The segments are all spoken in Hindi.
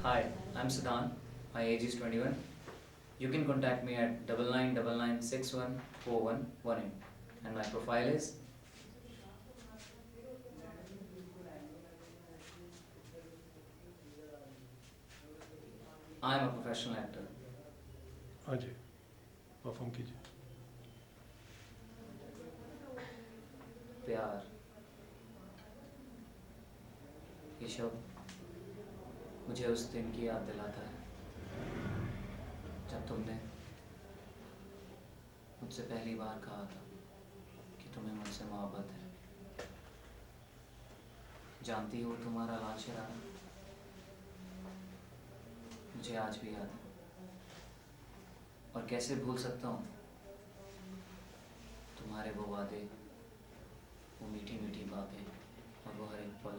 Hi, I'm Siddhan. My age is 21. You can contact me at 9999614118 and my profile is I am a professional actor. हाँ जी, परफॉर्म कीजिए। प्यार ये शब्द मुझे उस दिन की याद दिलाता है जब तुमने मुझसे पहली बार कहा था कि तुम्हें मुझसे मोहब्बत है। जानती हो तुम्हारा लाल शरारा मुझे आज भी याद है और कैसे भूल सकता हूँ तुम्हारे वो वादे, वो मीठी मीठी बातें और वो हर एक पल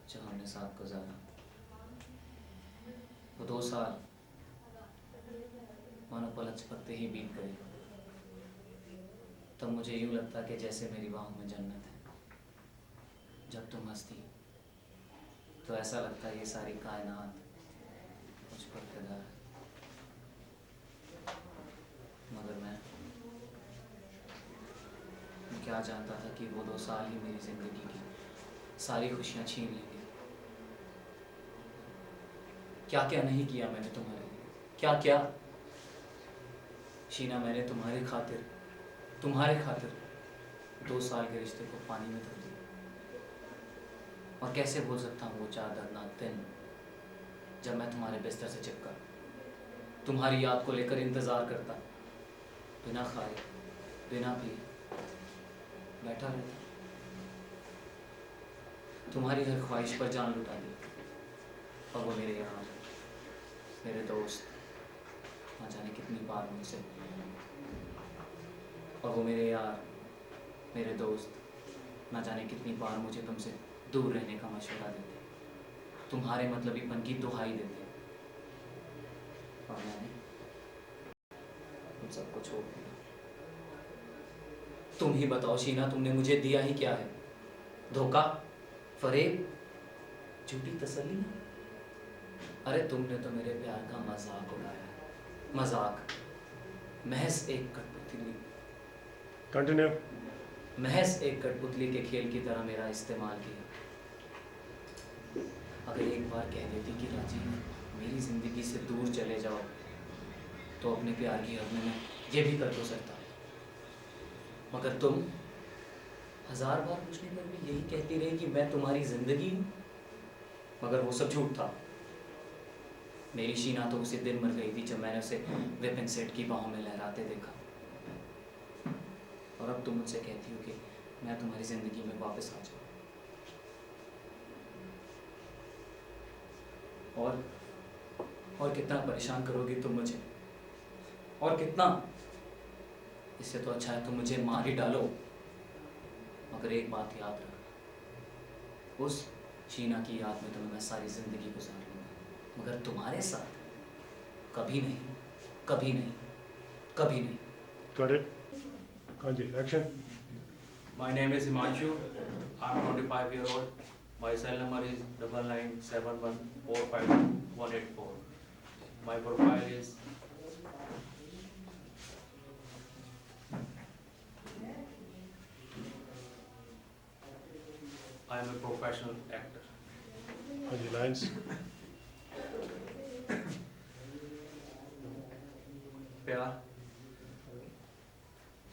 जो हमने साथ गुजारा। वो 2 साल मानो पलक झपकते ही बीत गए। तब मुझे यूँ लगता कि जैसे मेरी बाहों में जन्नत है। जब तुम हंसती तो ऐसा लगता ये सारी कायनात मुझ पर फिदा है। मगर मैं क्या जानता था कि वो 2 साल ही मेरी ज़िंदगी की सारी खुशियाँ छीन लेंगे। क्या क्या नहीं किया मैंने तुम्हारे लिए, क्या क्या शीना मैंने तुम्हारे खातिर 2 साल के रिश्ते को पानी में धो दिया। और कैसे भूल सकता हूँ वो 4 दर्दनाक दिन जब मैं तुम्हारे बिस्तर से चिपका तुम्हारी याद को लेकर इंतज़ार करता, बिना खाए बिना पिए बैठा रहता, तुम्हारी हर ख्वाहिश पर जान लुटा दी। और वो मेरे यार, मेरे दोस्त ना जाने कितनी बार मुझसे और वो मेरे यार, मेरे दोस्त ना जाने कितनी बार मुझे तुमसे दूर रहने का मशवरा देते, तुम्हारे मतलबीपन की दुहाई देते। और मैंने उन सबको छोड़ दिया। तुम ही बताओ शीना, तुमने मुझे दिया ही क्या है? धोखा, फरेब, झूठी तसल्ली? अरे तुमने तो मेरे प्यार का मजाक उड़ाया है। मजाक, महज एक कठपुतली, कंटिन्यू। महज एक कठपुतली के खेल की तरह मेरा इस्तेमाल किया। अगर एक बार कह देती कि राजी मेरी ज़िंदगी से दूर चले जाओ तो अपने प्यार की हद में मैं ये भी कर तो सकता। मगर तुम 1000 बार पूछने पर भी यही कहती रही कि मैं तुम्हारी ज़िंदगी हूँ। मगर वो सब झूठ था। मेरी शीना तो उसी दिन मर गई थी जब मैंने उसे वेपन सेट की बाहों में लहराते देखा। और अब तुम मुझसे कहती हो कि मैं तुम्हारी ज़िंदगी में वापस आ जाऊँ। और कितना परेशान करोगी तुम मुझे, और कितना? इससे तो अच्छा है तुम मुझे मार ही डालो। मगर एक बात याद रख, उस शीना की याद में तुम्हें मैं सारी ज़िंदगी गुजार लूँगा, मगर तुम्हारे साथ कभी नहीं, कभी नहीं, कभी नहीं। Got it? हाँ जी, action. My name is Himanshu. I'm 25 years old. My cell number is 9971452184. My profile is I am a professional actor. हाँ जी, लाइन्स। प्यार,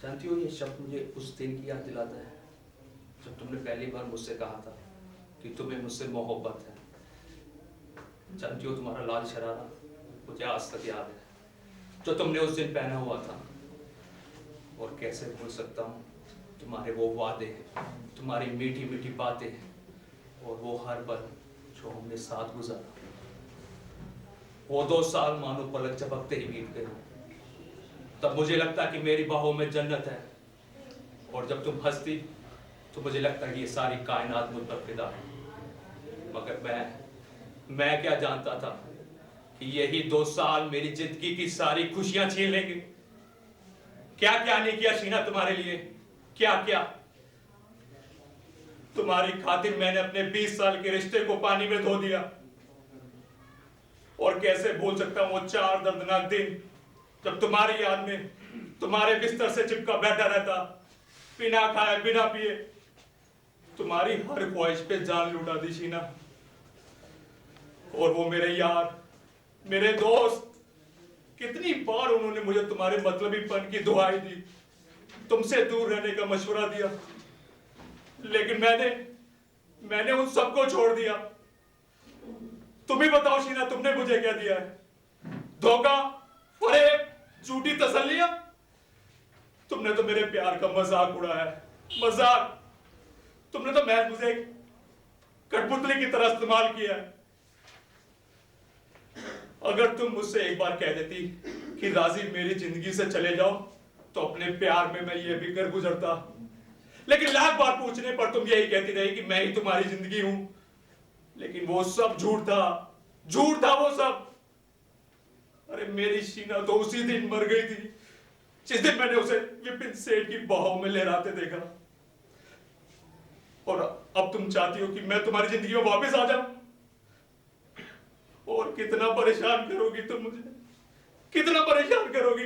जानती हो ये शब्द मुझे उस दिन की याद दिलाता है जब तुमने पहली बार मुझसे कहा था कि तुम्हें मुझसे मोहब्बत है। जानती हो तुम्हारा लाल शरारा मुझे आज तक याद है जो तुमने उस दिन पहना हुआ था। और कैसे भूल सकता हूँ तुम्हारे वो वादे, तुम्हारी मीठी मीठी बातें और वो हर पल जो हमने साथ गुजारा। वो 2 साल मानो पलक झपकते ही बीत गए। तब मुझे लगता कि मेरी बाहों में जन्नत है और जब तुम हंसती तो मुझे लगता कि ये सारी कायनात मुझ पर फिदा है। मगर मैं क्या जानता था कि यही 2 साल मेरी जिंदगी की सारी खुशियां छीन लेंगे। क्या क्या नहीं किया शीना तुम्हारे लिए, क्या क्या। तुम्हारी खातिर मैंने अपने 20 साल के रिश्ते को पानी में धो दिया। और कैसे भूल सकता हूँ वो 4 दर्दनाक दिन जब तुम्हारी याद में तुम्हारे बिस्तर से चिपका बैठा रहता, बिना खाए बिना पिए तुम्हारी हर ख्वाहिश पे जान लुटा दी शीना। और वो मेरे यार, मेरे दोस्त, कितनी बार उन्होंने मुझे तुम्हारे मतलबीपन की दुहाई दी, तुमसे दूर रहने का मशवरा दिया, लेकिन मैंने उन सबको छोड़ दिया। तुम ही बताओ शीना, तुमने मुझे क्या दिया है? धोखा, फरेब, झूठी तसल्लियां? तुमने तो मेरे प्यार का मजाक उड़ाया है, मजाक। तुमने तो महज मुझे कठपुतली की तरह इस्तेमाल किया है। अगर तुम मुझसे एक बार कह देती कि राजी मेरी जिंदगी से चले जाओ, तो अपने प्यार में मैं ये भी कर गुजरता, लेकिन लाख बार पूछने पर तुम यही कहती रही कि मैं ही तुम्हारी जिंदगी हूं। लेकिन वो सब झूठ था, झूठ था वो सब। अरे मेरी शीना तो उसी दिन मर गई थी जिस दिन मैंने उसे विपिन सेठ की बाहों में लहराते देखा। और अब तुम चाहती हो कि मैं तुम्हारी जिंदगी में वापस आ जाऊं? और कितना परेशान करोगी तुम मुझे, कितना परेशान करोगी?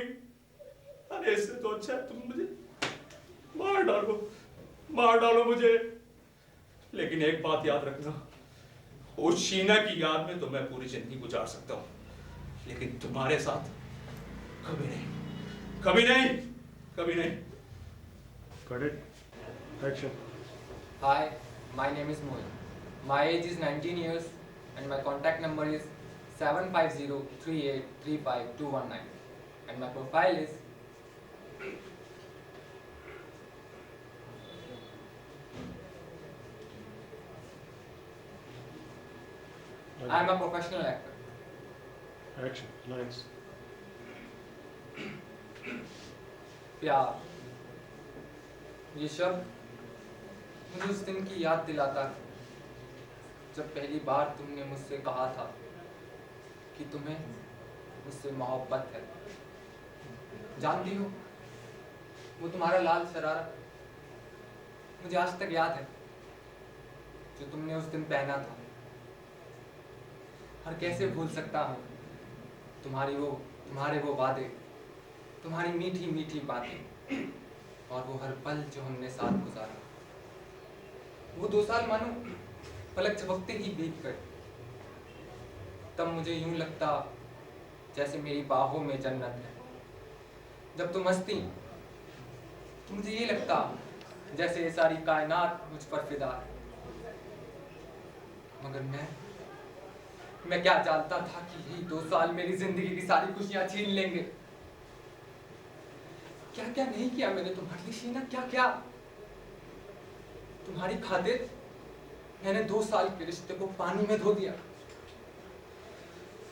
अरे इससे तो अच्छा है तुम मुझे मार डालो मुझे। लेकिन एक बात याद रखना, उस शीना की याद में तो मैं पूरी जिंदगी गुजार सकता हूं, लेकिन तुम्हारे साथ कभी नहीं, कभी नहीं, कभी नहीं। Got it? Action. Hi, my name is Mohit. My age is 19 years and my contact number is 75038352219 and my profile is I am a professional actor. Action. Lines. प्यार, ये शब्द मुझे उस दिन की याद दिलाता है जब पहली बार तुमने मुझसे कहा था कि तुम्हें मुझसे मोहब्बत है। जानती हो, वो तुम्हारा लाल शरारा मुझे आज तक याद है जो तुमने उस दिन पहना था। और कैसे भूल सकता हूँ तुम्हारे वो वादे, तुम्हारी मीठी मीठी बातें और वो हर पल जो हमने साथ गुजारा। वो 2 साल मानो पलक झपकते ही बीत गए। तब मुझे यूं लगता जैसे मेरी बाहों में जन्नत है। जब तुम हंसती तो मुझे ये लगता जैसे ये सारी कायनात मुझ पर फिदा है। मगर मैं क्या जानता था कि यही 2 साल मेरी जिंदगी की सारी खुशियां छीन लेंगे। क्या क्या नहीं किया मैंने तुम्हारे लिए शीना, क्या क्या। तुम्हारी खातिर मैंने 2 साल के रिश्ते को पानी में धो दिया।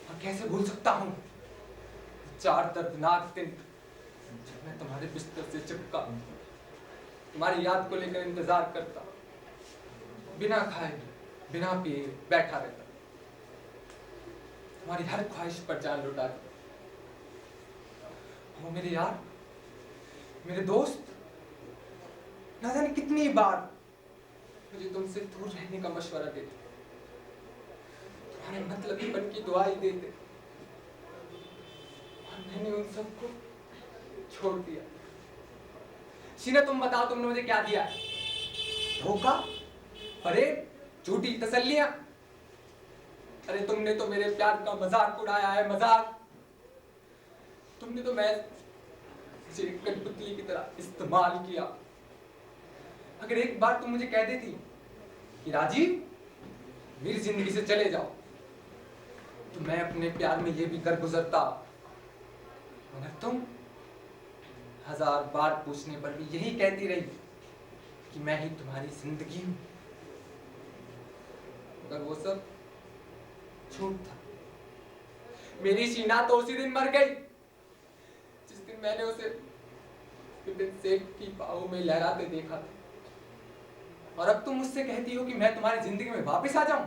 और कैसे भूल सकता हूं 4 दर्दनाक दिन जब मैं तुम्हारे बिस्तर से चिपका, तुम्हारी याद को लेकर इंतजार करता, बिना खाए बिना पिए बैठा रहता, तुम्हारी हर ख्वाहिश पर जान लुटा दी। वो मेरे यार, मेरे दोस्त, ना जाने कितनी बार मुझे तुमसे दूर रहने का मशवरा देते, तुम्हारे मतलबीपन की दुआई देते, और मैंने उन सबको छोड़ दिया। शीना, तुम बताओ तुमने मुझे क्या दिया? धोखा, फरेब, झूठी तसल्लियां। अरे तुमने तो मेरे प्यार का मजाक उड़ाया है, मजाक। तुमने तो मैं कठपुतली की तरह इस्तेमाल किया। अगर एक बार तुम मुझे कह देती कि राजीव मेरी जिंदगी से चले जाओ, तो मैं अपने प्यार में ये भी कर गुजरता। मगर तुम 1000 बार पूछने पर भी यही कहती रही कि मैं ही तुम्हारी जिंदगी हूं। मगर वो सब झूठ था। मेरी शीना तो उसी दिन मर गई जिस दिन मैंने उसे विपिन सेठ की बाहों में लहराते देखा था। और अब तुम मुझसे कहती हो कि मैं तुम्हारी जिंदगी में वापस आ जाऊं।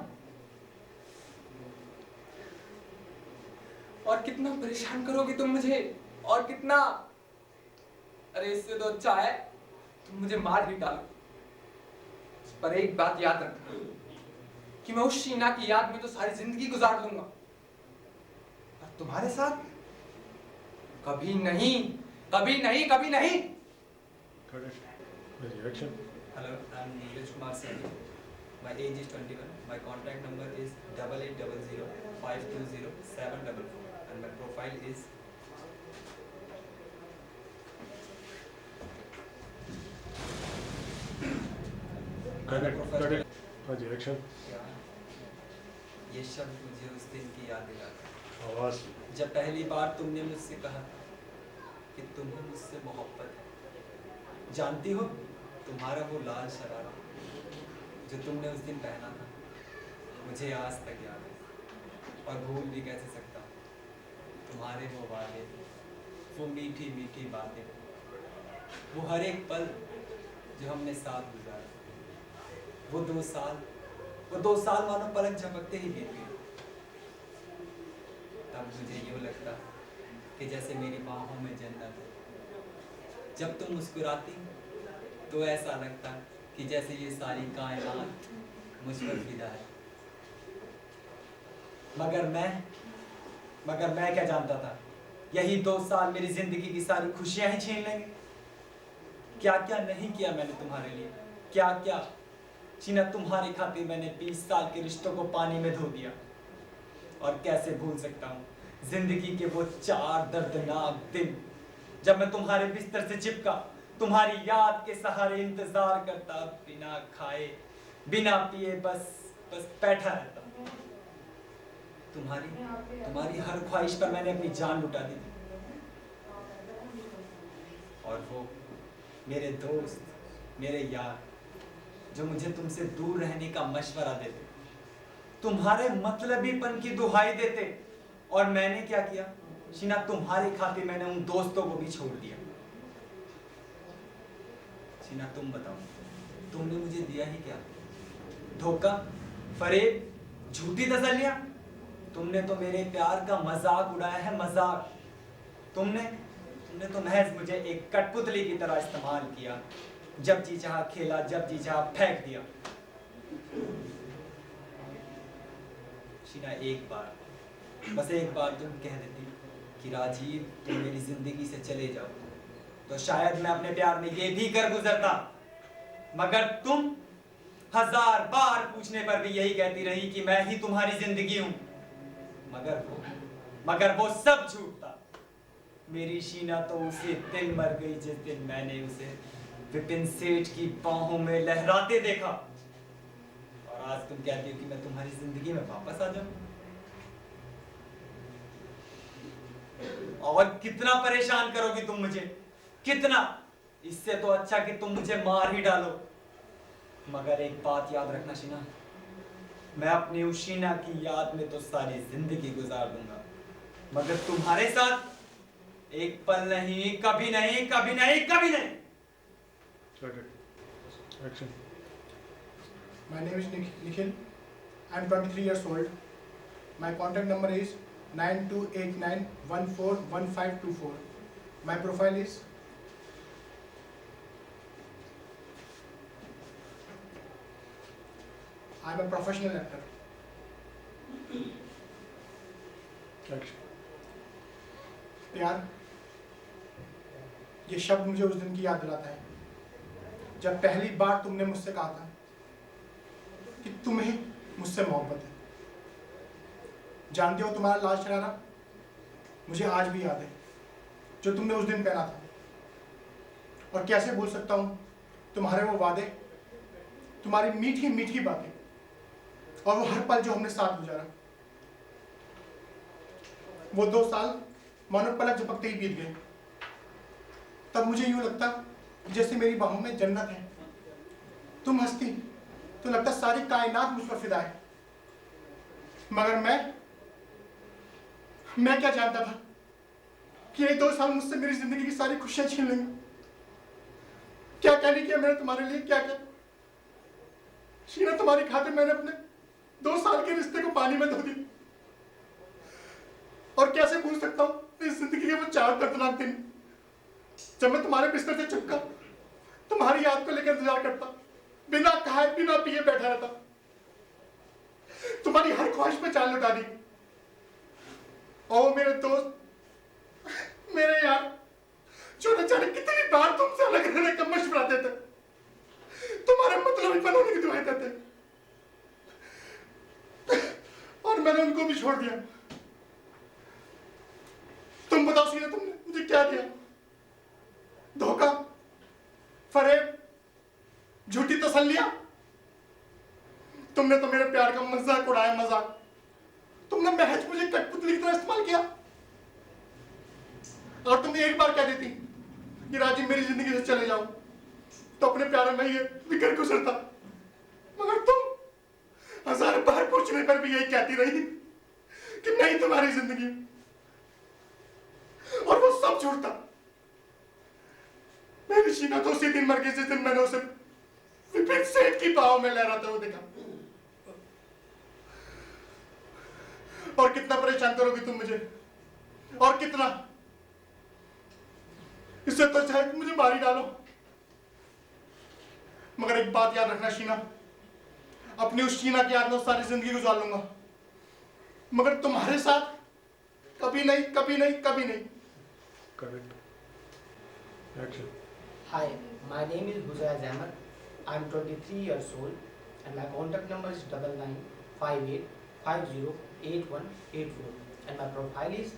और कितना परेशान करोगी तुम मुझे, और कितना। अरे इससे तो अच्छा है तुम मुझे मार ही डालो। पर एक बात याद रखना कि मैं उस शीना की याद में तो सारी जिंदगी गुजार लूंगा, तुम्हारे साथ? कभी नहीं, कभी नहीं, कभी नहीं। Cut it. Ready, action. Hello, I'm Neeraj Kumar Sani. My age is 21. My contact number is 8800-520-744 and my profile is Cut it. Cut it. Ready, action. क्या? ये शब्द मुझे उस दिन की याद दिलाता है आवाज. जब पहली बार तुमने मुझसे कहा कि तुम्हें मुझसे मोहब्बत है। जानती हो, तुम्हारा वो लाल शरारा जो तुमने उस दिन पहना था मुझे आज तक याद है और भूल भी कैसे सकता हूँ। तुम्हारे वो वादे, वो मीठी मीठी बातें, वो हर एक पल जो हमने साथ गुजारा, वो 2 साल मानो पलक झपकते ही बीत गए। तब मुझे यूँ लगता कि जैसे मेरी बाहों में जन्नत है। जब तुम मुस्कुराती तो ऐसा लगता कि जैसे ये सारी कायनात मुझ पर फिदा है। मगर मैं क्या जानता था, यही 2 साल मेरी जिंदगी की सारी खुशियां ही छीन लेंगे। क्या क्या नहीं किया मैंने तुम्हारे लिए, क्या क्या शीना, तुम्हारे खातिर मैंने 20 साल के रिश्तों को पानी में धो दिया। और कैसे भूल सकता हूँ जिंदगी के वो 4 दर्दनाक दिन जब मैं तुम्हारे बिस्तर से चिपका, तुम्हारी याद के सहारे इंतजार करता, बिना खाए बिना पिए बस बैठा रहता। तुम्हारी हर ख्वाहिश पर मैंने अपनी जान लुटा दी थी। और वो मेरे दोस्त, मेरे यार जो मुझे तुमसे दूर रहने का मशवरा देते, तुम्हारे मतलबीपन की दुहाई देते, और मैंने क्या किया शीना, तुम्हारे खातिर मैंने उन दोस्तों को भी छोड़ दिया। शीना तुम बताओ, तुमने मुझे दिया ही क्या? धोखा, फरेब, झूठी तसल्लियां? तुमने तो मेरे प्यार का मजाक उड़ाया है, मजाक। तुमने तो महज मुझे एक कठपुतली की तरह इस्तेमाल किया, जब जी चाहा खेला, जब जी चाहा फेंक दिया। शीना बस एक बार तुम कह देती कि राजीव तुम मेरी जिंदगी से चले जाओ, तो शायद मैं अपने प्यार में ये भी कर गुजरता। मगर तुम 1000 बार पूछने पर भी यही कहती रही कि मैं ही तुम्हारी जिंदगी हूं। मगर वो सब झूठ था। मेरी शीना तो उसी दिन मर गई जिस दिन मैंने उसे विपिन सेठ की बाहों में लहराते देखा। और आज तुम कहती हो कि मैं तुम्हारी जिंदगी में वापस आ जाऊं। और कितना परेशान करोगी तुम मुझे, कितना? इससे तो अच्छा कि तुम मुझे मार ही डालो। मगर एक बात याद रखना शीना, मैं अपनी उस शीना की याद में तो सारी जिंदगी गुजार दूंगा, मगर तुम्हारे साथ एक पल नहीं, कभी नहीं, कभी नहीं, कभी नहीं। Cut it. Action. My name is Nikhil. I am 23 years old. My contact number is 9289141524. My profile is I am a professional actor. Action. प्यार, ये शब्द मुझे उस दिन की याद दिलाता है जब पहली बार तुमने मुझसे कहा था कि तुम्हें मुझसे मोहब्बत है। जानते हो, तुम्हारा लाल शरारा मुझे आज भी याद है जो तुमने उस दिन पहना था। और कैसे भूल सकता हूँ तुम्हारे वो वादे, तुम्हारी मीठी मीठी बातें, और वो हर पल जो हमने साथ गुजारा। वो 2 साल मानो पलक झपकते ही बीत गए। तब मुझे यूं लगता जैसे मेरी बाहों में जन्नत है। तुम हंसती तो लगता सारी कायनात मुझ पर फिदा है। मगर मैं क्या जानता था कि ये 2 साल मुझसे मेरी जिंदगी की सारी खुशियां छीन लेंगे। क्या कहने किया मैंने तुम्हारे लिए, क्या क्या शीना, तुम्हारी खातिर मैंने अपने 2 साल के रिश्ते को पानी में धो दी। और कैसे भूल सकता हूँ इस जिंदगी के वो 4 दर्दनाक दिन जब मैं तुम्हारे बिस्तर से चुपका तुम्हारी याद को लेकर इंतजार करता, बिना खाए बिना पिए बैठा रहता, तुम्हारी हर ख्वाहिश पे जान लुटा दी। और वो मेरे छोड़ दिया। तुम बताओ सीना, तुमने मुझे क्या दिया? धोखा, फरेब, झूठी तसल्लियां। तुमने तो मेरे प्यार का मजाक उड़ाया, मजाक। तुमने महज मुझे कठपुतली की तरह इस्तेमाल किया। और तुम एक बार कह देती कि राजीव मेरी जिंदगी से चले जाओ, तो अपने प्यार में ये बिखर गुजरता। मगर तुम 1000 बार पूछने पर भी यही कहती रही कि नहीं तुम्हारी जिंदगी, और वो सब झूठ था। मेरी शीना तो उसी दिन मर गई जिस दिन मैंने उसे विपिन सेठ की बाहों में लहराते हुए देखा। और कितना परेशान करोगी तुम मुझे, और कितना? इससे तो चाहे मुझे मार ही डालो। मगर एक बात याद रखना शीना, अपनी उस शीना की याद में सारी जिंदगी गुजार लूंगा, मगर तुम्हारे साथ कभी नहीं, कभी नहीं, कभी नहीं। Correct. Action. Hi, my name is Huzaiz Ahmed. I'm 23 years old and my contact number is 9958508184 and my profile is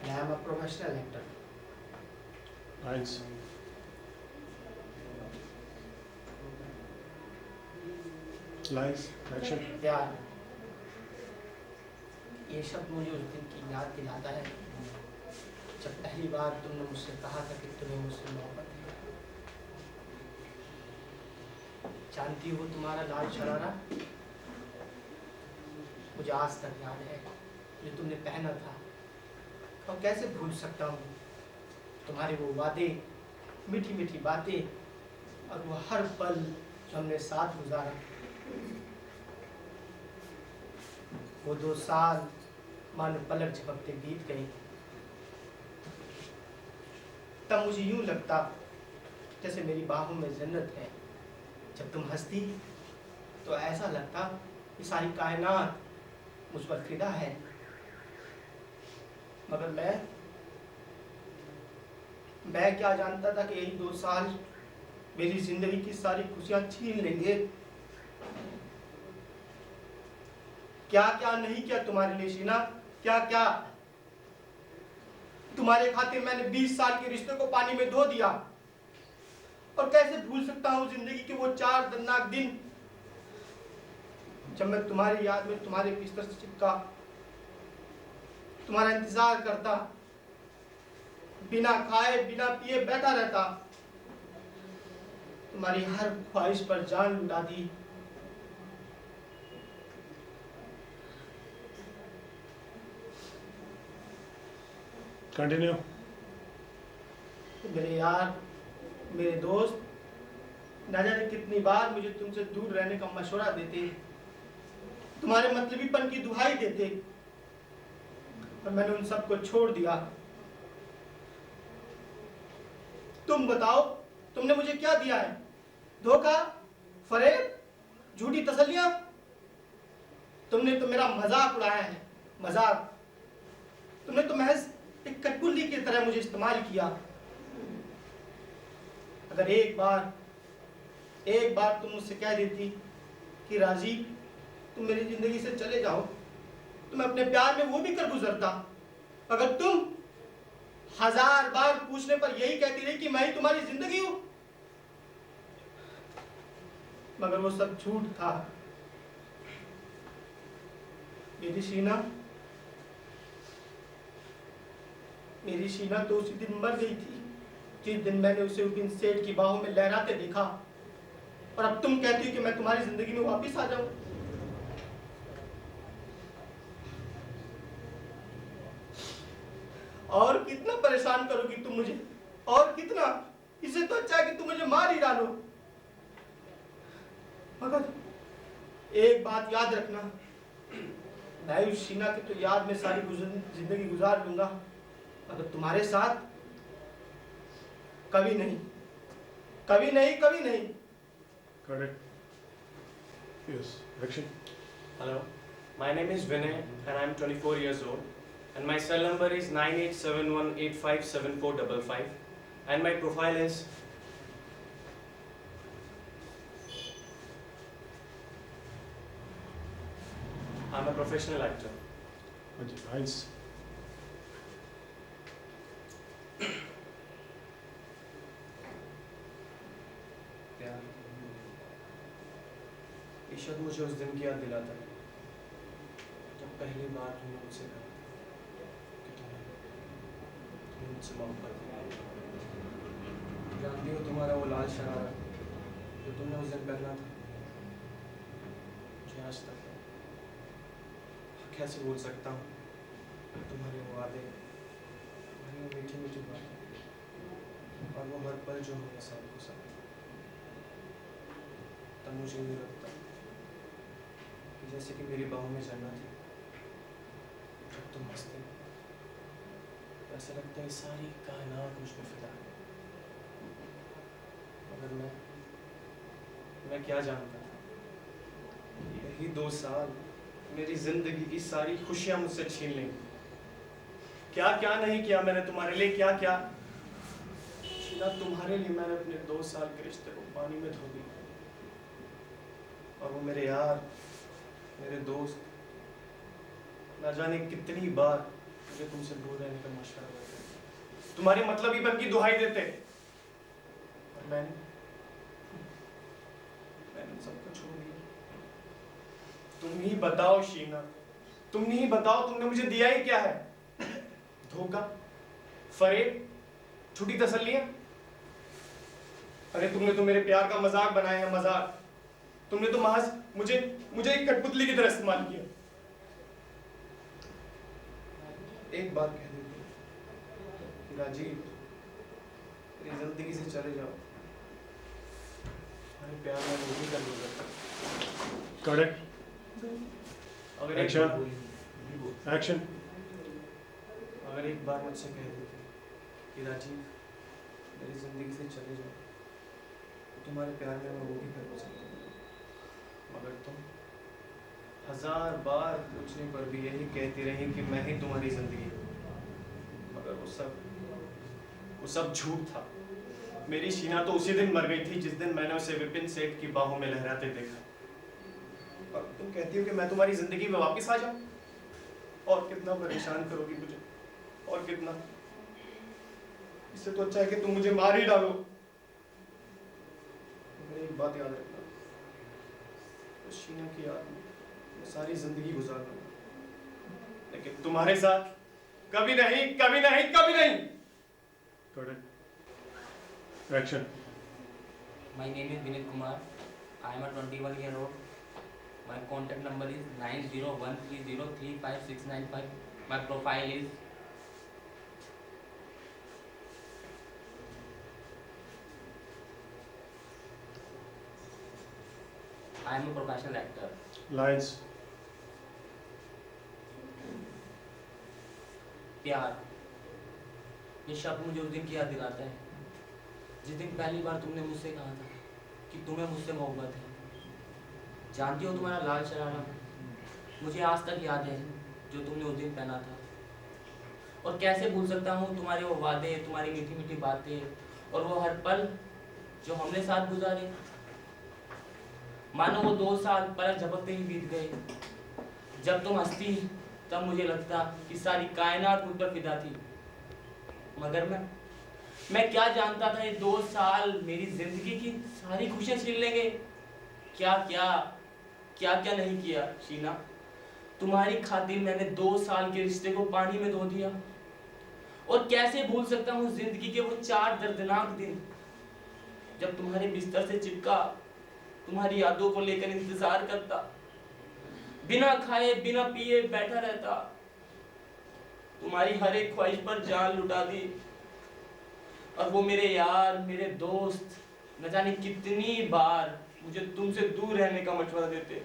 and I am a professional actor. Lines. Lines. Action. प्यार, ये शब्द मुझे उस दिन की याद दिलाता है जब पहली बार तुमने मुझसे कहा था कि तुम्हें मुझसे मोहब्बत है। जानती हो तुम्हारा लाल शरारा मुझे आज तक याद है, जो तुमने पहना था। और कैसे भूल सकता हूँ तुम्हारे वो वादे, मीठी मीठी बातें, और वो हर पल जो हमने साथ गुजारा। वो 2 साल मानो पलक झपकते बीत गए। तब मुझे यूं लगता जैसे मेरी बाहों में जन्नत है। जब तुम हंसती तो ऐसा लगता कि सारी कायनात मुझ पर फिदा है। मगर मैं क्या जानता था कि यही 2 साल मेरी जिंदगी की सारी खुशियां छीन लेंगे। क्या क्या नहीं किया तुम्हारे लिए शीना, क्या क्या। तुम्हारे खातिर मैंने 20 साल के रिश्ते को पानी में धो दिया। और कैसे भूल सकता हूँ जिंदगी के वो 4 दर्दनाक दिन जब मैं तुम्हारी याद में तुम्हारे बिस्तर से चिपका, तुम्हारा इंतजार करता, बिना खाए बिना पिए बैठा रहता, तुम्हारी हर ख्वाहिश पर जान लुटा दी। Continue. मेरे यार, मेरे दोस्त, न जाने कितनी बार मुझे तुमसे दूर रहने का मशवरा देते, तुम्हारे मतलबीपन की दुहाई देते, और मैंने उन सबको छोड़ दिया। तुम बताओ, तुमने मुझे क्या दिया है? धोखा, फरेब, झूठी तसल्लियां। तुमने तो मेरा मजाक उड़ाया है, मजाक। तुमने तो महज एक कठपुतली की तरह मुझे इस्तेमाल किया। अगर एक बार तुम मुझसे कह देती कि राजीव तुम मेरी जिंदगी से चले जाओ, तो मैं अपने प्यार में वो भी कर गुजरता। अगर तुम 1000 बार पूछने पर यही कहती रही कि मैं ही तुम्हारी जिंदगी हूं, मगर वो सब झूठ था। मेरी शीना तो उसी दिन मर गई थी जिस दिन मैंने उसे विपिन सेठ की बाहों में लहराते देखा। और अब तुम कहती हो कि मैं तुम्हारी जिंदगी में वापस आ जाऊं। और कितना परेशान करोगी तुम मुझे, और कितना? इससे तो अच्छा है कि तुम मुझे मार ही डालो। मगर एक बात याद रखना, मैं उस शीना की तो याद में सारी जिंदगी गुजार लूंगा, मगर तुम्हारे साथ कभी नहीं, कभी नहीं, कभी नहीं। Correct. Yes. Action. Hello, my name is Vinay and I am 24 years old and my cell number is 9871857455 and my profile is I'm a professional actor. हाँ जी लाइन्स प्यार ये शब्द मुझे उस दिन की याद दिलाता है जब पहली बार तुमने मुझसे कहा कि तुम्हें मुझसे मोहब्बत है। जानती हो तुम्हारा वो लाल शरारा जो तुमने उस दिन पहना था, मुझे आज तक है। कैसे भूल सकता हूँ तुम्हारे वो वादे, तुम्हारी वो मीठी मीठी बातें और वो हर पल जो हमने साथ गुजारा। तब मुझे नहीं लगता कि जैसे कि मेरी बाहों में जन्नत है। जब तुम हंसते हो ऐसा लगता है सारी कायनात मुझ पे फिदा है। मगर मैं क्या जानता था, यही 2 साल मेरी जिंदगी की सारी खुशियां मुझसे छीन लेंगी। क्या क्या नहीं किया मैंने तुम्हारे लिए, क्या क्या शीला, तुम्हारे लिए मैंने अपने 2 साल के रिश्ते को पानी में धो दिया। और वो मेरे यार, मेरे दोस्त ना जाने कितनी बार मुझे तुमसे दूर रहने का मशवरा देते, तुम्हारी मतलबीपन की दुहाई देते, और मैंने सबको छोड़ दिया। तुम ही बताओ शीना, तुम ही बताओ तुमने मुझे दिया ही क्या है? धोखा, फरेब, झूठी तसल्लियां। अरे तुमने तो मेरे प्यार का मजाक बनाया है, मजाक। तुमने तो महज मुझे एक कठपुतली की तरह इस्तेमाल किया। एक बात कह देती कि राजीव, मेरी जिंदगी से चले जाओ। तुम्हारे प्यार में वो भी कर सकता। करेक्ट अगर एक्शन एक्शन अगर एक बार मुझसे कह देते कि राजीव मेरी जिंदगी से चले जाओ, तो तुम्हारे प्यार में मैं वो भी कर सकता। मगर तुम 1000 बार पूछने पर भी यही कहती रही कि मैं ही तुम्हारी जिंदगी हूँ। मगर वो सब झूठ था। मेरी शीना तो उसी दिन मर गई थी जिस दिन मैंने उसे विपिन सेठ की बाहों में लहराते देखा। और तुम कहती हो कि मैं तुम्हारी जिंदगी में वापस आ जाऊं? और कितना परेशान करोगी मुझे, और कितना? इससे तो अच्छा है कि तुम मुझे मार ही डालो। मेरी एक बात याद रखना, तो शीना की याद में मैं सारी जिंदगी गुजार दूंगा, लेकिन तुम्हारे साथ कभी नहीं, कभी नहीं, कभी नहीं। Correct action My name is Vinit Kumar. I am a 21-year-old. My contact number is 9013035695. My profile is I am a professional actor. Lines प्यार, ये शब्द मुझे उस दिन की याद दिलाता है जिस दिन पहली बार तुमने मुझसे कहा था कि तुम्हें मुझसे मोहब्बत है। जानती हो तुम्हारा लाल शरारा मुझे आज तक याद है जो तुमने उस दिन पहना था। और कैसे भूल सकता हूँ तुम्हारे वो वादे, तुम्हारी मीठी मीठी बातें और वो हर पल जो हमने साथ गुजारे। मानो वो 2 साल पलक झपकते ही बीत गए। जब तुम हंसती तब मुझे लगता कि सारी कायनात मुझ पर फिदा थी। मगर मैं क्या जानता था ये 2 साल मेरी जिंदगी की सारी खुशियां छीन लेंगे। क्या क्या नहीं किया शीना, तुम्हारी खातिर मैंने 2 साल के रिश्ते को पानी में धो दिया। और कैसे भूल सकता हूँ जिंदगी के वो 4 दर्दनाक दिन जब तुम्हारे बिस्तर से चिपका तुम्हारी यादों को लेकर इंतजार करता, बिना खाए बिना पिए बैठा रहता, तुम्हारी हर एक ख्वाहिश पर जान लुटा दी। और वो मेरे यार, मेरे दोस्त न जाने कितनी बार मुझे तुमसे दूर रहने का मशवरा देते,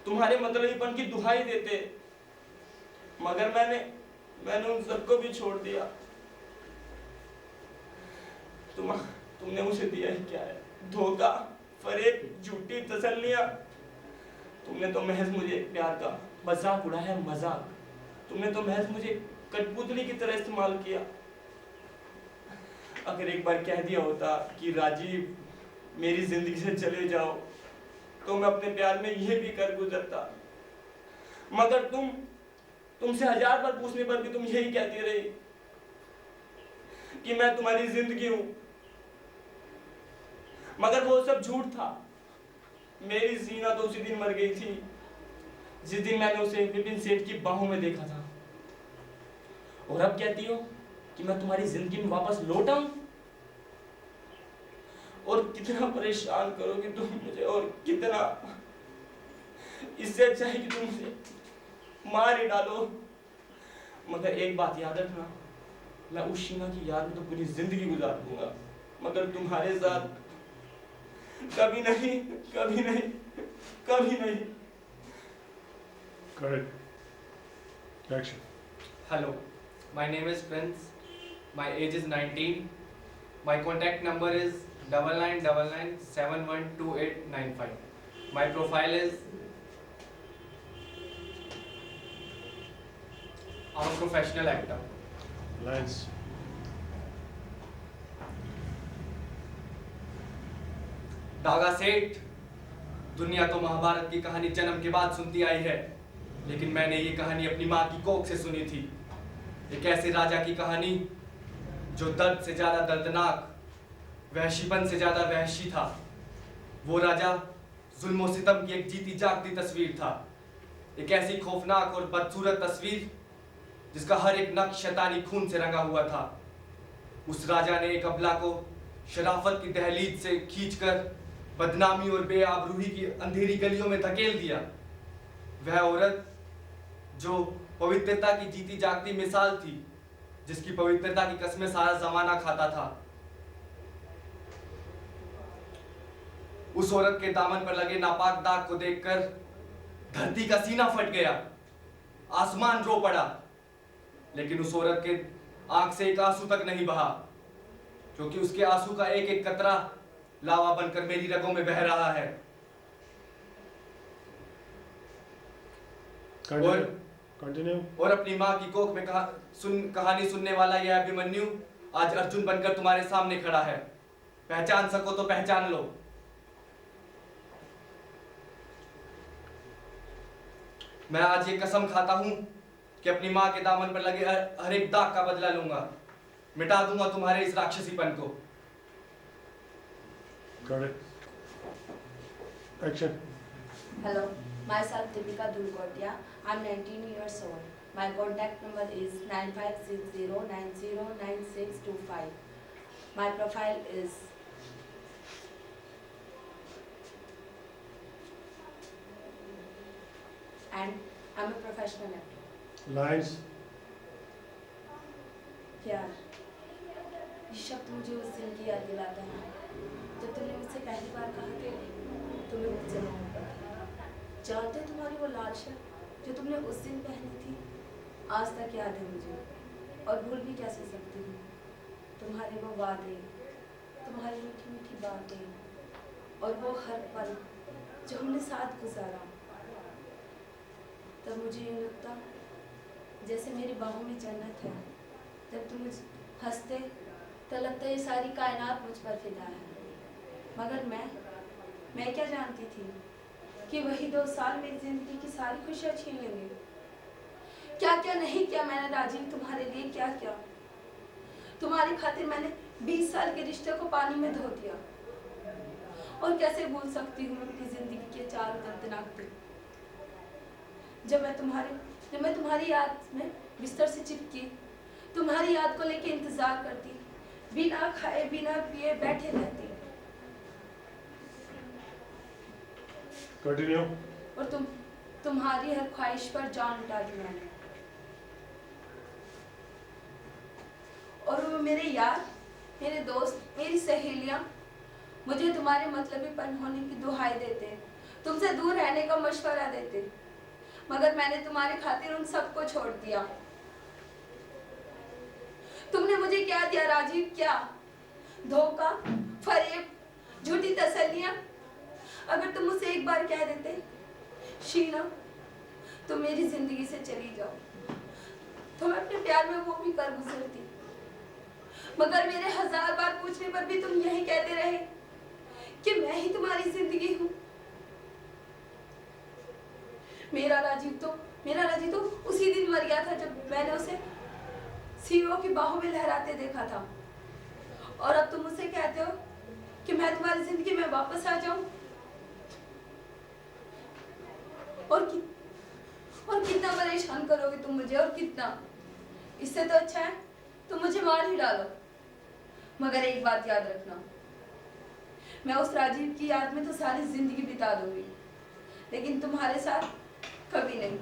तुम्हारे मतलबीपन की दुहाई देते। मगर मैंने उन सबको भी छोड़ दिया। तुमने मुझे दिया ही क्या है? धोखा, फरेब, झूठी तसल्लियां। तुमने तो महज मुझे प्यार का मजाक उड़ाया, मजाक। तुमने तो महज मुझे कठपुतली की तरह इस्तेमाल किया। अगर एक बार कह दिया होता कि राजीव मेरी जिंदगी से चले जाओ, तो मैं अपने प्यार में यह भी कर गुजरता मगर तुमसे 1000 बार पूछने पर भी तुम यही कहती रही कि मैं तुम्हारी जिंदगी हूं। मगर वो सब झूठ था। मेरी जीना तो उसी दिन मर गई थी जिस दिन मैंने उसे विपिन सेठ की बाहों में देखा था। और अब कहती हो कि मैं तुम्हारी जिंदगी में वापस लौट आऊं? और कितना परेशान करोगे तुम मुझे, और कितना। इससे अच्छा है कि तुम मुझे मार ही डालो। मगर एक बात याद रखना, मैं उस शीना की याद में तो पूरी जिंदगी गुजार दूंगा, मगर तुम्हारे साथ कभी नहीं, कभी नहीं, कभी नहीं। Correct action. Hello, my name is Prince. My age is 19. My contact number is 9999712895. My profile is I'm a professional actor. Lines. दागा सेठ, दुनिया तो महाभारत की कहानी जन्म के बाद सुनती आई है, लेकिन मैंने ये कहानी अपनी माँ की कोख से सुनी थी। एक ऐसे राजा की कहानी जो दर्द से ज्यादा दर्दनाक, वहशीपन से ज्यादा वहशी था। वो राजा जुल्म और सितम की एक जीती जागती तस्वीर था। एक ऐसी खौफनाक और बदसूरत तस्वीर जिसका हर एक नक्श शैतानी खून से रंगा हुआ था। उस राजा ने एक अबला को शराफत की दहलीज से खींचकर बदनामी और बेआबरूही की अंधेरी गलियों में धकेल दिया। वह औरत जो पवित्रता की जीती जागती मिसाल थी, जिसकी पवित्रता की कसमें सारा जमाना खाता था। उस औरत के दामन पर लगे नापाक दाग को देखकर धरती का सीना फट गया, आसमान रो पड़ा। लेकिन उस औरत के आंख से एक आंसू तक नहीं बहा, क्योंकि उसके आंसू का एक एक कतरा लावा बनकर मेरी रगों में बह रहा है। कंटिन्यू। और अपनी माँ की कोख में कहानी सुनने वाला यह अभिमन्यु आज अर्जुन बनकर तुम्हारे सामने खड़ा है। पहचान सको तो पहचान लो। मैं आज ये कसम खाता हूं कि अपनी माँ के दामन पर लगे हर एक दाग का बदला लूंगा, मिटा दूंगा तुम्हारे इस राक्षसीपन को। Action. Hello, myself Deepika Dulkotia. I'm 19 years old. My contact number is 9560909625. My profile is and I'm a professional actor. Lines. प्यार, ये शब्द मुझे उस दिन की याद दिलाता है जब तुमने मुझसे पहली बार कहा कि तुम्हें मुझसे मोहब्बत है। जानते हो तुम्हारी वो लाल शर्ट जो तुमने उस दिन पहनी थी, आज तक याद है मुझे, और भूल भी कैसे सकती हूँ। तुम्हारे वो वादे, तुम्हारी मीठी मीठी बातें, और वो हर पल जो हमने साथ गुजारा। तब मुझे यूँ लगता जैसे मेरी बाहों में जन्नत है। जब तुम मुझ हंसते तो लगता है ये सारी कायनात मुझ पर फिदा है। मगर मैं क्या जानती थी कि वही 2 साल मेरी जिंदगी की सारी खुशियाँ छीन लेंगे। क्या क्या नहीं किया मैंने राजीव तुम्हारे लिए, क्या क्या। तुम्हारी खातिर मैंने 20 साल के रिश्ते को पानी में धो दिया। और कैसे भूल सकती हूँ अपनी जिंदगी के 4 दर्दनाक दिन, जब मैं तुम्हारी याद में बिस्तर से चिपकी, तुम्हारी याद को लेके इंतजार करती, बिना खाए बिना पिए बैठे रहती। कंटिन्यू। और तुम्हारी हर ख्वाहिश पर जान उठा दी मैंने। और वो मेरे यार, मेरे दोस्त, मेरी सहेलियां मुझे तुम्हारे मतलबीपन होने की दुहाई देते, तुमसे दूर रहने का मशवरा देते, मगर मैंने तुम्हारे खातिर उन सबको छोड़ दिया। तुमने मुझे क्या दिया राजीव, क्या? धोखा, फरेब, झूठी तसल्लियां। अगर तुम मुझसे एक बार कह देते, शीना तुम मेरी जिंदगी से चली जाओ, तो मैं अपने प्यार में वो भी कर गुजरती। मगर मेरे 1000 बार पूछने पर भी तुम यही कहते रहे कि मैं ही तुम्हारी जिंदगी हूं। मेरा राजीव तो मेरा राजीव तो उसी दिन मर गया था जब मैंने उसे सीईओ की बाहों में लहराते देखा था। और अब तुम मुझसे कहते हो कि मैं तुम्हारी जिंदगी में वापस आ जाऊं। और कितना परेशान करोगे तुम मुझे, और कितना। इससे तो अच्छा है तुम मुझे मार ही डालो। मगर एक बात याद रखना, मैं उस राजीव की याद में तो सारी जिंदगी बिता दूंगी, लेकिन तुम्हारे साथ कभी नहीं,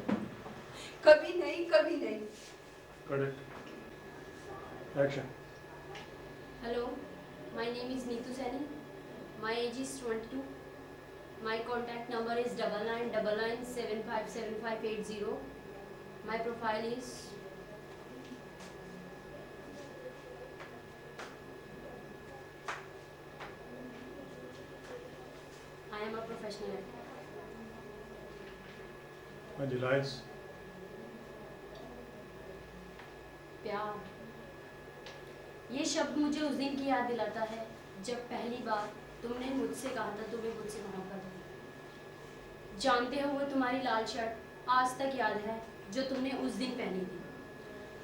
कभी नहीं, कभी नहीं। Correct action. Hello, my name is Neetu Saini. My age is 22. My contact number is 9999757580. My profile is I am a professional actor. हाँ जी, लाइन्स। प्यार, ये शब्द मुझे उस दिन की याद दिलाता है जब पहली बार तुमने मुझसे कहा था तुम्हें मुझसे मोहब्बत है। जानते हो वो तुम्हारी लाल शर्ट आज तक याद है जो तुमने उस दिन पहनी थी।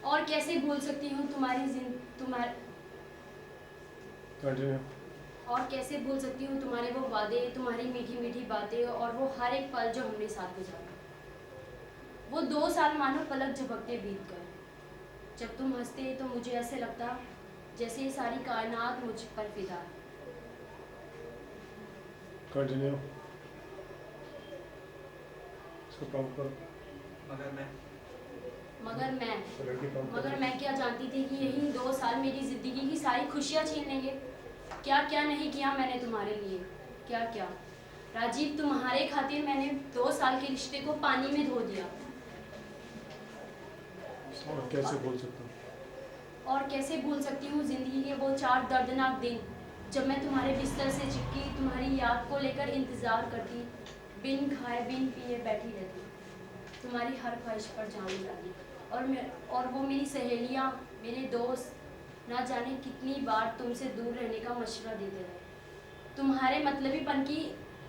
और कैसे भूल सकती हूँ कंटिन्यू। और कैसे भूल सकती हूँ तुम्हारे वो वादे, तुम्हारी मीठी मीठी बातें और वो हर एक पल जो हमने साथ गुजारा। वो 2 साल मानो पलक झपकते बीत गए। जब तुम हंसते तो मुझे ऐसे लगता जैसे ये सारी कायनात मुझ पर फिदा है। कंटिन्यू। इसको प्रॉम्प्ट करो। मगर मैं क्या जानती थी कि यही 2 साल मेरी जिंदगी की सारी खुशियाँ छीन लेंगे। क्या क्या नहीं किया मैंने तुम्हारे लिए, क्या क्या। राजीव, तुम्हारे खातिर मैंने 2 साल के रिश्ते को पानी में धो दिया। और कैसे भूल सकता हूँ? और कैसे भूल सकती हूँ जिंदगी के वो 4 दर्दनाक दिन जब मैं तुम्हारे बिस्तर से चिपकी तुम्हारी याद को लेकर इंतजार करती, बिन खाए बिन पिए बैठी रहती, तुम्हारी हर ख्वाहिश पर जान डाली। और वो मेरी सहेलियाँ, मेरे दोस्त ना जाने कितनी बार तुमसे दूर रहने का मशवरा देते रहे, तुम्हारे मतलबीपन की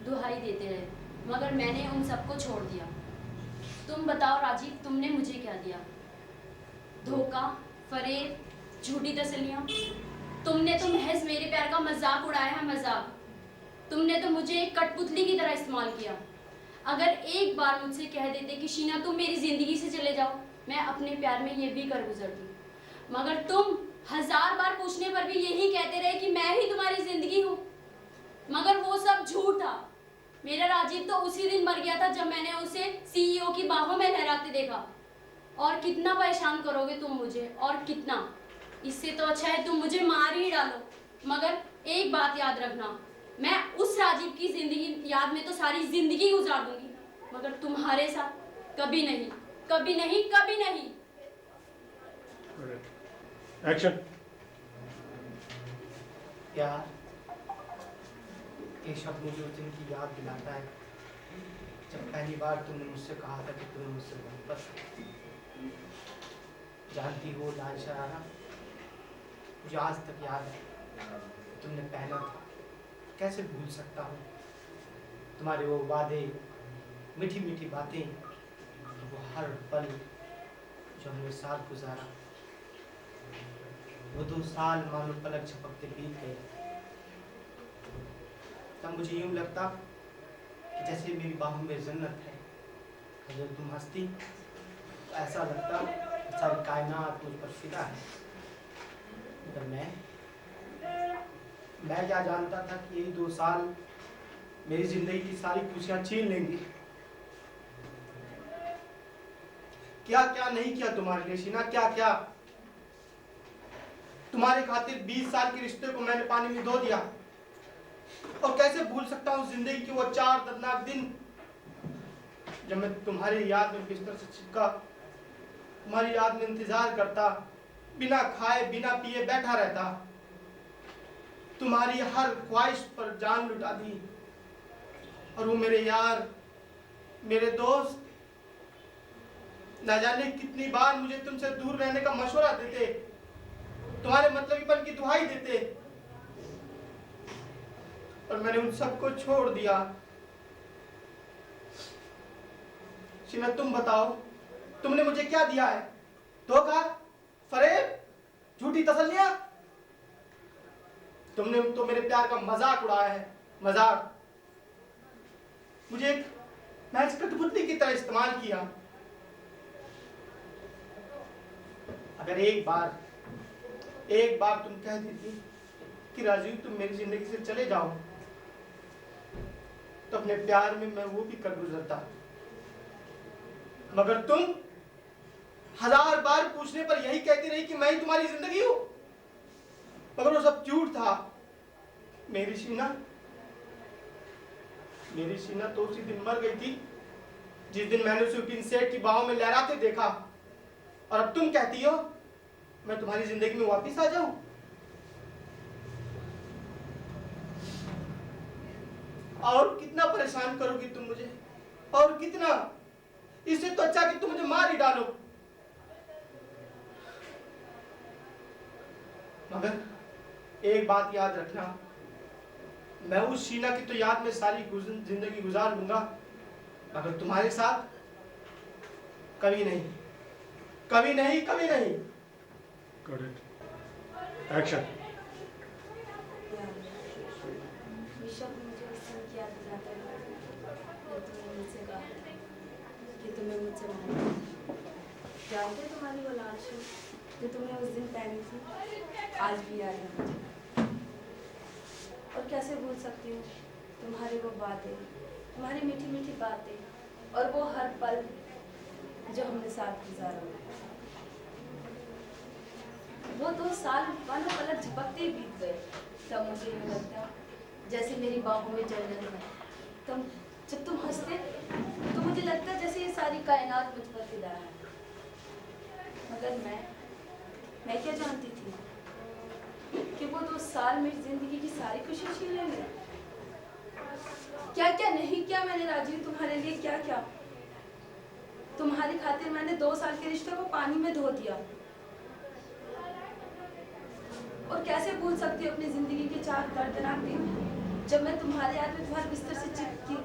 दुहाई देते रहे, मगर मैंने उन सबको छोड़ दिया। तुम बताओ राजीव, तुमने मुझे क्या दिया? धोखा, फरेब, झूठी तसल्लियाँ। तुमने तो महज मेरे प्यार का मजाक उड़ाया है, मजाक। तुमने तो मुझे एक कठपुतली की तरह इस्तेमाल किया। अगर एक बार मुझसे कह देते कि शीना तुम मेरी जिंदगी से चले जाओ, मैं अपने प्यार में ये भी कर गुजरती, मगर तुम 1000 बार पूछने पर भी यही कहते रहे कि मैं ही तुम्हारी जिंदगी हूँ। मगर वो सब झूठ था। मेरा राजीव तो उसी दिन मर गया था जब मैंने उसे सीईओ की बाहों में लहराते देखा। और कितना परेशान करोगे तुम मुझे, और कितना। इससे तो अच्छा है तुम मुझे मार ही डालो। मगर एक बात याद रखना, मैं उस राजीव की जिंदगी याद में तो सारी जिंदगी गुजार दूंगी, मगर तुम्हारे साथ कभी नहीं, कभी नहीं, कभी नहीं। एक्शन। प्यार, ये शब्द मुझे उस दिन की याद दिलाता है जब पहली बार तुमने मुझसे कहा था कि तुम्हें मुझसे मोहब्बत है। जानती हो लाल शरारा, मुझे आज तक याद है तुमने पहना था। कैसे भूल सकता हूँ तुम्हारे वो वादे, मीठी मीठी बातें, वो हर पल जो हमने साथ गुजारा। वो 2 साल मानो पलक झपकते बीत गए। तब मुझे यूं लगता कि जैसे मेरी बाहों में जन्नत है। जब तुम हंसती तो ऐसा लगता सारी कायनात मुझ पर फिदा है। मगर मैं क्या जानता था कि यही 2 साल मेरी जिंदगी की सारी खुशियां छीन लेंगी। क्या क्या नहीं किया तुम्हारे लिए शीना, क्या क्या। तुम्हारे खातिर 20 साल के रिश्ते को मैंने पानी में धो दिया। और कैसे भूल सकता हूँ जिंदगी के वो 4 दर्दनाक दिन जब मैं तुम्हारी याद में बिस्तर से चिपका, तुम्हारी याद में इंतजार करता, बिना खाए बिना पिए बैठा रहता, तुम्हारी हर ख्वाहिश पर जान लुटा दी। और वो मेरे यार, मेरे दोस्त न जाने कितनी बार मुझे तुमसे दूर रहने का मशवरा देते, तुम्हारे मतलबीपन की दुहाई देते, और मैंने उन सबको छोड़ दिया। शीना, तुम बताओ तुमने मुझे क्या दिया है? धोखा, फरेब, झूठी तसल्लियां। तुमने तो मेरे प्यार का मजाक उड़ाया है, मजाक। मुझे एक महज कठपुतली की तरह इस्तेमाल किया। अगर एक बार तुम कह देती कि राजीव तुम मेरी जिंदगी से चले जाओ, तो अपने प्यार में मैं वो भी कर गुजरता। मगर तुम 1000 बार पूछने पर यही कहती रही कि मैं ही तुम्हारी जिंदगी हूं। मगर वो सब झूठ था। मेरी शीना तो उसी दिन मर गई थी जिस दिन मैंने उसे उपिन सेठ की बाहों में लहराते देखा। और अब तुम कहती हो मैं तुम्हारी जिंदगी में वापिस आ जाऊं? और कितना परेशान करोगी तुम मुझे, और कितना? इससे तो अच्छा कि तुम मुझे मार ही डालो। मगर एक बात याद रखना, मैं उस शीना की तो याद में सारी जिंदगी गुजार लूंगा, मगर तुम्हारे साथ कभी नहीं, कभी नहीं, कभी नहीं। एक्शन। ऋषभ, मुझे उस दिन की याद दिलाता है जब तुमने मुझसे कहा कि तुम्हें मुझसे मानना है। जानते हो तुम्हारी वो लाल शर्ट जो तुमने उस दिन पहनी थी, आज भी याद है मुझे। और कैसे भूल सकती हूँ तुम्हारी वो बातें, तुम्हारी मीठी मीठी बातें और वो हर पल जो हमने साथ गुजारा। वो 2 साल मानो पलक झपकते ही बीत गए। तब मुझे यूँ लगता जैसे मेरी बाहों में जन्नत है। तुम जब तुम हंसते तो मुझे लगता जैसे ये सारी कायनात मुझ पर फिदा है। मगर मैं क्या जानती थी कि वो 2 साल मेरी जिंदगी की सारी खुशी छीन लेंगे। क्या क्या नहीं किया मैंने राजीव तुम्हारे लिए, क्या क्या। तुम्हारी खातिर मैंने 2 साल के रिश्ते को पानी में धो दिया। और कैसे भूल सकती हूँ अपनी जिंदगी के 4 दर्दनाक दिन जब मैं तुम्हारे याद में तुम्हारे बिस्तर से चिपकी,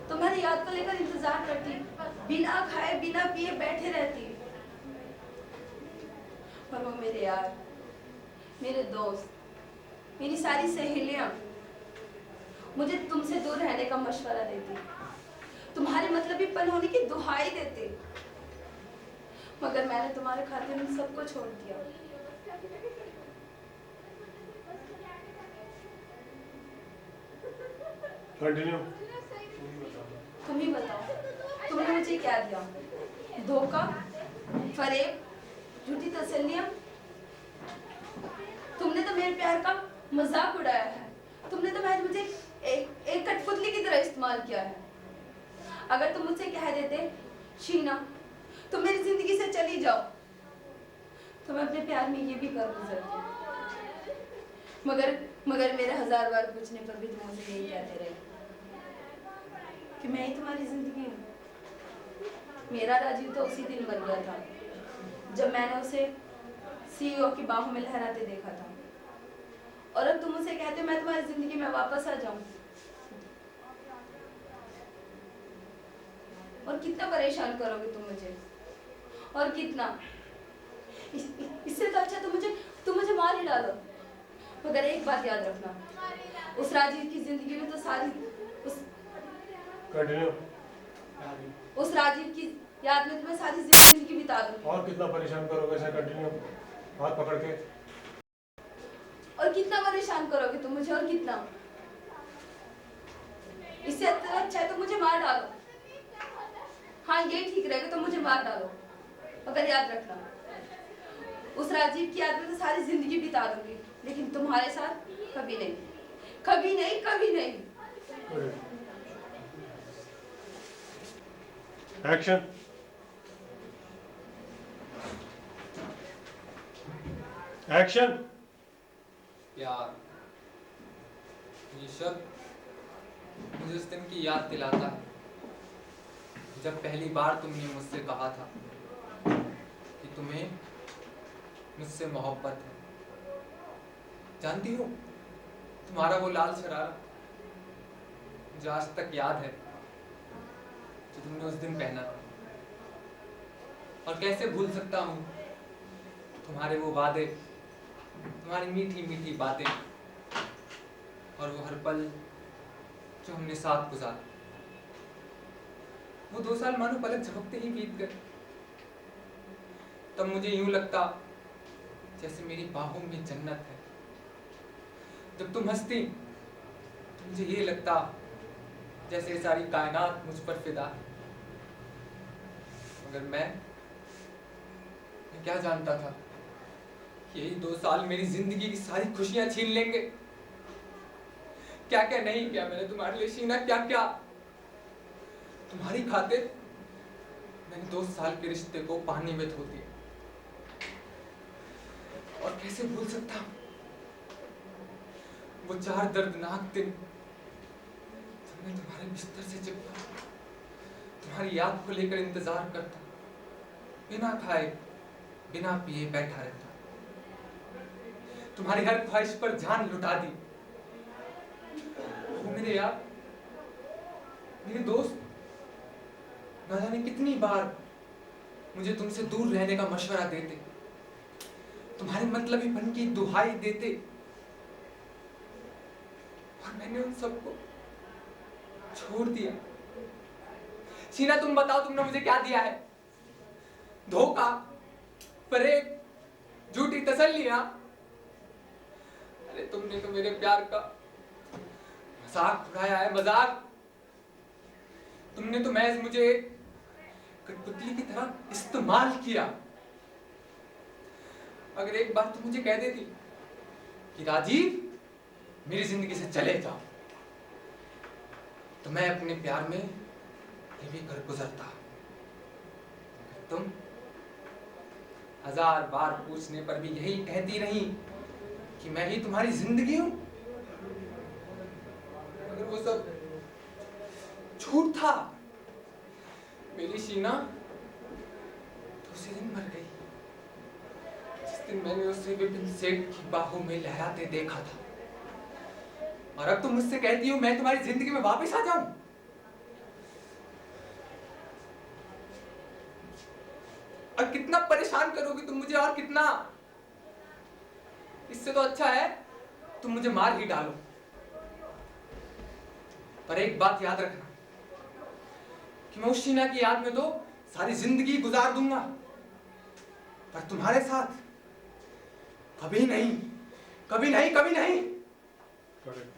तुम्हारी याद को लेकर इंतजार करती, बिना खाए बिना पिए बैठे रहती। और वो मेरे यार, मेरे दोस्त, मेरी सारी सहेलियां मुझे तुमसे दूर रहने का मशवरा देती, तुम्हारे मतलबीपन होने की दुहाई देते। मगर मैंने तुम्हारे खातिर उन सबको छोड़ दिया। कंटिन्यू। तुम ही बताओ, तुमने मुझे क्या दिया? धोखा, फरेब, झूठी तसल्लियां। तुमने तो मेरे प्यार का मजाक उड़ाया है। तुमने तो महज मुझे एक कठपुतली की तरह इस्तेमाल किया है। अगर तुम मुझसे कह देते शीना तुम मेरी जिंदगी से चली जाओ, तो मैं अपने प्यार में ये भी कर गुजरती। मगर मेरे 1000 बार पूछने पर भी तुम मुझे यही कहते रहे कि मैं ही तुम्हारी जिंदगी हूँ। मेरा राजीव तो उसी दिन मर गया था जब मैंने उसे सीईओ की बाहों में लहराते देखा था। और अब तुम मुझसे कहते हो मैं तुम्हारी जिंदगी में वापस आ जाऊं। और कितना परेशान करोगे तुम मुझे, और कितना। इससे तो अच्छा तुम मुझे मार ही डालो। मगर एक बात याद रखना, उस राजीव की जिंदगी में तो सारी उस राजीव की याद में तुम्हें सारी जिंदगी बिता दूं। और कितना परेशान करोगे ऐसा? कंटिन्यू। हाथ पकड़ के। और कितना परेशान करोगे तुम मुझे, और कितना। इससे अच्छा है तो मुझे मार डालो। हाँ, ये ठीक रहेगा, तो मुझे मार डालो। मगर याद रखना, उस राजीव की याद में तो सारी जिंदगी बिता दूंगी, लेकिन तुम्हारे साथ कभी नहीं, कभी नहीं, कभी नहीं। एक्शन। एक्शन। प्यार, ये शब्द मुझे उस दिन की याद दिलाता है जब पहली बार तुमने मुझसे कहा था कि तुम्हें मुझसे मोहब्बत है। जानती हो, तुम्हारा वो लाल शरारा मुझे आज तक याद है जो तुमने उस दिन पहना था। और कैसे भूल सकता हूँ तुम्हारे वो वादे, तुम्हारी मीठी मीठी बातें और वो हर पल जो हमने साथ गुजारा। वो 2 साल मानो पलक झपकते ही बीत गए। तब मुझे यूं लगता जैसे मेरी बाहों में जन्नत है। जब तुम हंसती तो मुझे ये लगता जैसे सारी कायनात मुझ पर फिदा है। मगर मैं क्या जानता था यही 2 साल मेरी जिंदगी की सारी खुशियां छीन लेंगे। क्या क्या नहीं किया मैंने तुम्हारे लिए शीना, क्या क्या। तुम्हारी खातिर मैंने 2 साल के रिश्ते को पानी में धो दिया। और कैसे भूल सकता हूं वो 4 दर्दनाक दिन जब मैं तुम्हारे बिस्तर से चिपका, तुम्हारी याद को लेकर इंतजार करता, बिना खाए बिना पिए बैठा रहता, तुम्हारी हर ख्वाहिश पर जान लुटा दी। वो मेरे यार, मेरे दोस्त न जाने कितनी बार मुझे तुमसे दूर रहने का मशवरा देते, तुम्हारे मतलबीपन की दुहाई देते, और मैंने उन सबको छोड़ दिया। शीना तुम बताओ तुमने मुझे क्या दिया है? धोखा, फरेब, झूठी तसल्लियां। अरे तुमने तो मेरे प्यार का मजाक उड़ाया है, मजाक। तुमने तो महज मुझे कठपुतली की तरह इस्तेमाल किया। अगर एक बार तुम मुझे कह देती कि राजीव मेरी जिंदगी से चले जाओ, तो मैं अपने प्यार में ये भी कर गुजरता। तुम 1000 बार पूछने पर भी यही कहती रही कि मैं ही तुम्हारी जिंदगी हूं। अगर वो सब झूठ था, मेरी शीना तो उसी दिन मर गई जिस दिन मैंने उसे विपिन सेठ की बाहों में लहराते देखा था। और अब तुम मुझसे कहती हो मैं तुम्हारी जिंदगी में वापस आ जाऊं। और कितना परेशान करोगी तुम मुझे, और कितना। इससे तो अच्छा है तुम मुझे मार ही डालो। पर एक बात याद रखना कि मैं उस शीना की याद में तो सारी जिंदगी गुजार दूंगा, पर तुम्हारे साथ कभी नहीं, कभी नहीं, कभी नहीं। Correct.